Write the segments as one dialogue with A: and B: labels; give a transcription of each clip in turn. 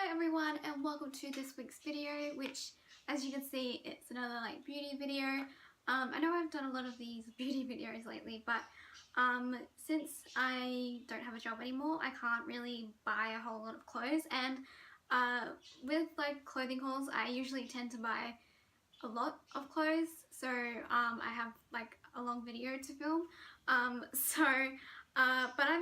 A: Hello everyone and welcome to this week's video, which as you can see it's another beauty video. I know I've done a lot of these beauty videos lately, but since I don't have a job anymore I can't really buy a whole lot of clothes, and with clothing hauls I usually tend to buy a lot of clothes, so I have a long video to film, but I'm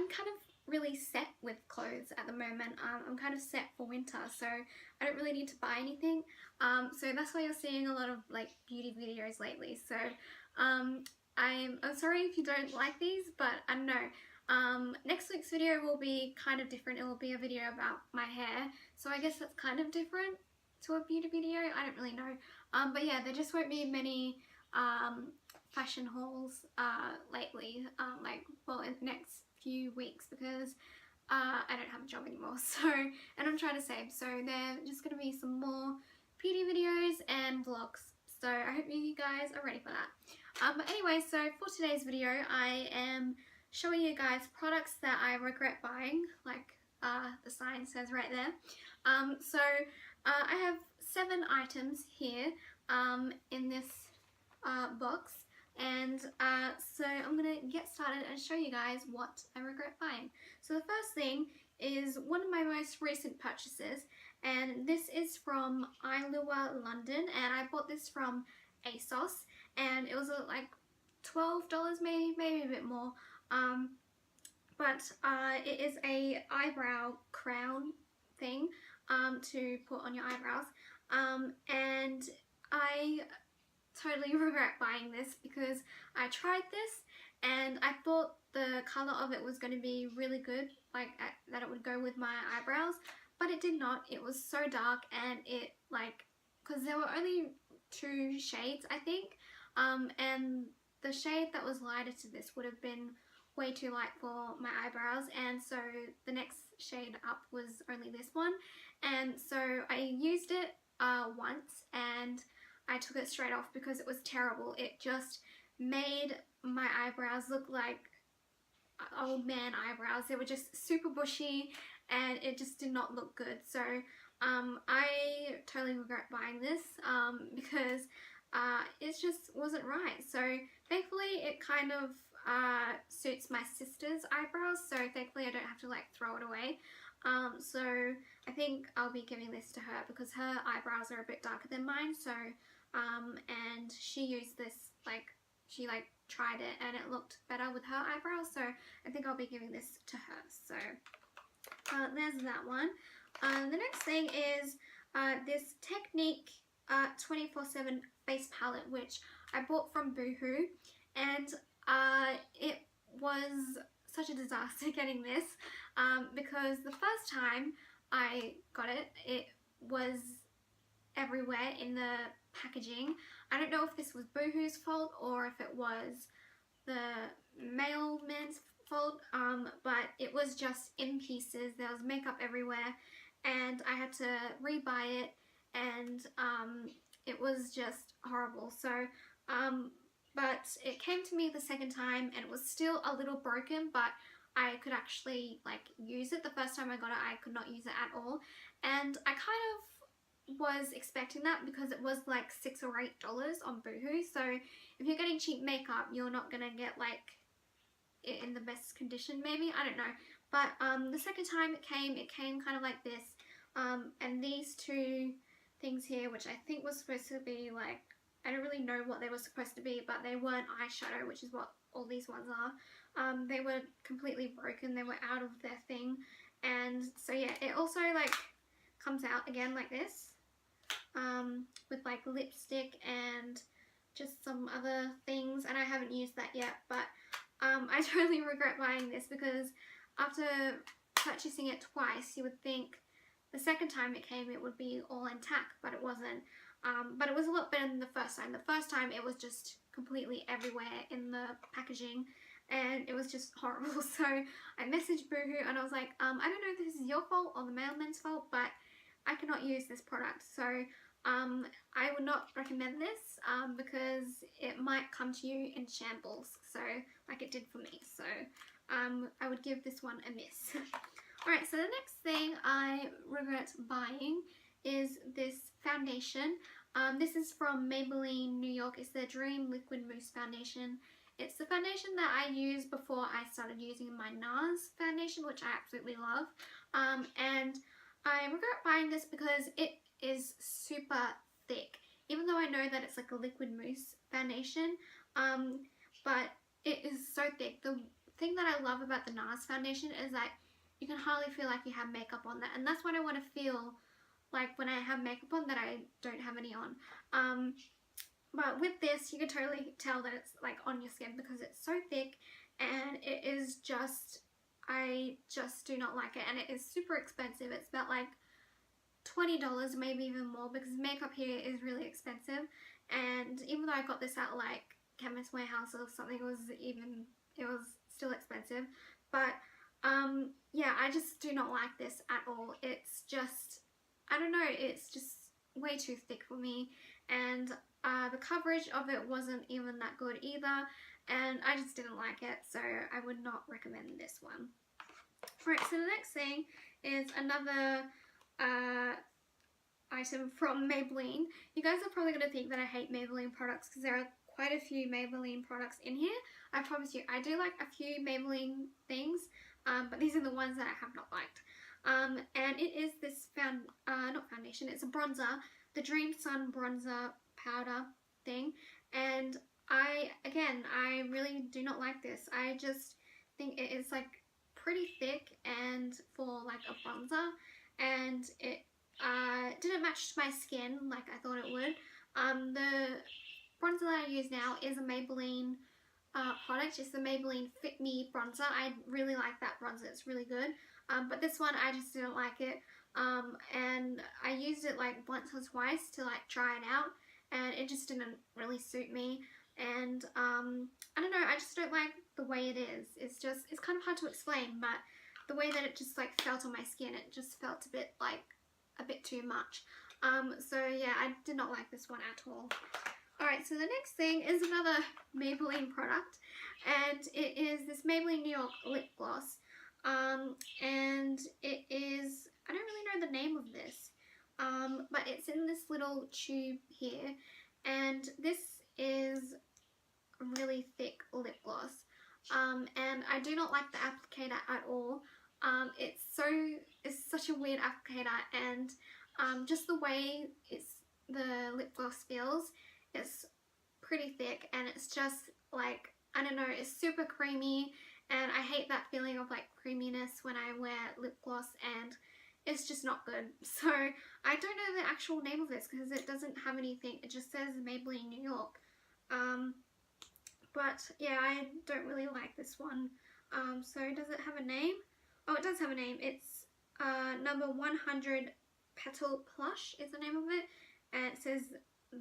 A: kind of really set with clothes at the moment. I'm kind of set for winter, so I don't really need to buy anything, so that's why you're seeing a lot of beauty videos lately. So I'm sorry if you don't like these, but I don't know. Next week's video will be kind of different. It will be a video about my hair, so I guess that's kind of different to a beauty video. I don't really know, but yeah, there just won't be many fashion hauls lately, well, in the next few weeks, because I don't have a job anymore, so, and I'm trying to save, so they're just going to be some more beauty videos and vlogs, so I hope you guys are ready for that. But anyway, so for today's video I am showing you guys products that I regret buying, like the sign says right there. So I have 7 items here in this box, and so I'm gonna get started and show you guys what I regret buying. So the first thing is one of my most recent purchases, and this is from Iluwah London, and I bought this from ASOS, and it was like $12 maybe a bit more, but it is a eyebrow crown thing to put on your eyebrows, and I totally regret buying this because I tried this and I thought the colour of it was going to be really good, that it would go with my eyebrows, but it did not. It was so dark, and it because there were only 2 shades I think, and the shade that was lighter to this would have been way too light for my eyebrows, and so the next shade up was only this one, and so I used it once and I took it straight off because it was terrible. It just made my eyebrows look like old man eyebrows. They were just super bushy and it just did not look good. So I totally regret buying this because it just wasn't right. So thankfully it kind of suits my sister's eyebrows, so thankfully I don't have to throw it away. So I think I'll be giving this to her because her eyebrows are a bit darker than mine, so and she used this, she tried it and it looked better with her eyebrows, so I think I'll be giving this to her. So there's that one. The next thing is this Technique 24/7 face palette, which I bought from Boohoo, and it was such a disaster getting this because the first time I got it, it was everywhere in the packaging. I don't know if this was Boohoo's fault or if it was the mailman's fault, but it was just in pieces. There was makeup everywhere and I had to rebuy it, and it was just horrible. So but it came to me the second time and it was still a little broken, but I could actually use it. The first time I got it I could not use it at all, and I kind of was expecting that because it was $6 or $8 on Boohoo. So if you're getting cheap makeup you're not gonna get it in the best condition, maybe, I don't know. But the second time it came kind of like this, and these 2 things here, which I think was supposed to be I don't really know what they were supposed to be, but they weren't eyeshadow, which is what all these ones are. They were completely broken. They were out of their thing, and so yeah, it also comes out again like this, with lipstick and just some other things, and I haven't used that yet, but I totally regret buying this because after purchasing it twice you would think the second time it came it would be all intact, but it wasn't. But it was a lot better than the first time. The first time it was just completely everywhere in the packaging and it was just horrible. So I messaged Boohoo and I was like, I don't know if this is your fault or the mailman's fault, but I cannot use this product. So I would not recommend this because it might come to you in shambles, so like it did for me. So I would give this one a miss. Alright, so the next thing I regret buying is this foundation. This is from Maybelline New York. It's their Dream Liquid Mousse Foundation. It's the foundation that I used before I started using my NARS foundation, which I absolutely love. And I regret buying this because it is super thick. Even though I know that it's like a liquid mousse foundation, but it is so thick. The thing that I love about the NARS foundation is that you can hardly feel like you have makeup on that, and that's what I want to feel like when I have makeup on that I don't have any on. But with this, you can totally tell that it's like on your skin because it's so thick, and it is just, I just do not like it, and it is super expensive. It's about like $20, maybe even more, because makeup here is really expensive. And even though I got this at like Chemist Warehouse or something, it was still expensive. But yeah, I just do not like this at all. It's just, I don't know, it's just way too thick for me, and the coverage of it wasn't even that good either, and I just didn't like it, so I would not recommend this one. Right, so the next thing is another item from Maybelline. You guys are probably going to think that I hate Maybelline products because there are quite a few Maybelline products in here. I promise you, I do like a few Maybelline things, but these are the ones that I have not liked. And it is this not foundation, it's a bronzer, the Dream Sun bronzer powder thing, and I really do not like this. I just think it is like pretty thick and for like a bronzer, and it didn't match my skin like I thought it would. The bronzer that I use now is a Maybelline product. It's the Maybelline Fit Me bronzer. I really like that bronzer, it's really good. But this one, I just didn't like it. And I used it like once or twice to like try it out, and it just didn't really suit me. And I don't know, I just don't like the way it is. It's kind of hard to explain, but the way that it just like felt on my skin, it just felt a bit too much. So yeah, I did not like this one at all. Alright, so the next thing is another Maybelline product, and it is this Maybelline New York lip gloss. And it is, I don't really know the name of this, but it's in this little tube here, and this is a really thick lip gloss, and I do not like the applicator at all. It's such a weird applicator, and just the way the lip gloss feels, it's pretty thick, and it's just like, I don't know, it's super creamy, and I hate that feeling of like creaminess when I wear lip gloss, and it's just not good. So I don't know the actual name of this because it doesn't have anything, it just says Maybelline New York. But yeah, I don't really like this one. So does it have a name? Oh, it does have a name. It's number 100 Petal Plush is the name of it, and it says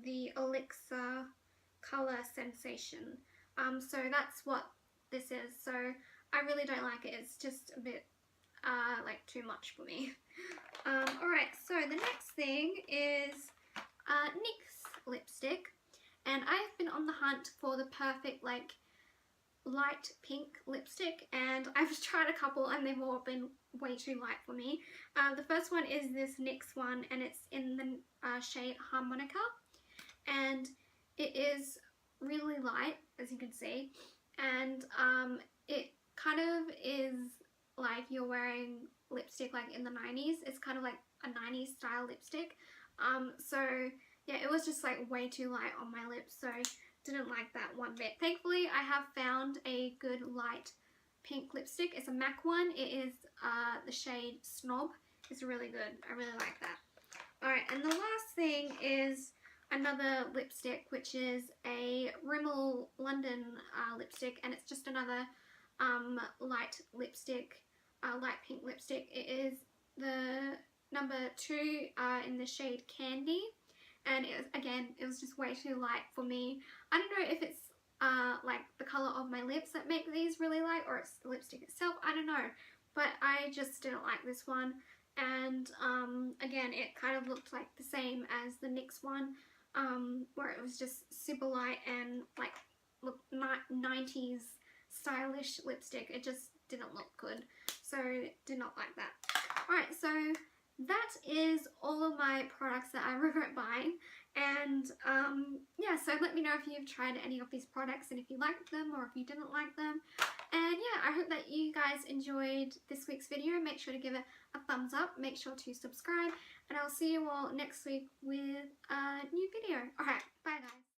A: the Elixir Color Sensation. So that's what this is. So I really don't like it. It's just a bit like too much for me. Alright, so the next thing is NYX lipstick, and I've been on the hunt for the perfect like light pink lipstick, and I've tried a couple and they've all been way too light for me. The first one is this NYX one, and it's in the shade Harmonica, and it is really light, as you can see, and it kind of is like you're wearing lipstick like in the 90s. It's kind of like a 90s style lipstick. So yeah, it was just like way too light on my lips, so didn't like that one bit. Thankfully, I have found a good light pink lipstick. It's a MAC one. It is the shade Snob. It's really good. I really like that. Alright, and the last thing is another lipstick, which is a Rimmel London lipstick, and it's just another light lipstick, light pink lipstick. It is the number 2 in the shade Candy, and it was just way too light for me. I don't know if it's like the colour of my lips that make these really light, or it's the lipstick itself, I don't know, but I just didn't like this one. And again, it kind of looked like the same as the NYX one, where it was just super light and like looked 90s stylish lipstick. It just didn't look good. so did not like that. Alright, so that is all of my products that I regret buying, and yeah, so let me know if you've tried any of these products and if you liked them or if you didn't like them. And yeah, I hope that you guys enjoyed this week's video. Make sure to give it a thumbs up, make sure to subscribe, and I'll see you all next week with a new video. Alright, bye guys.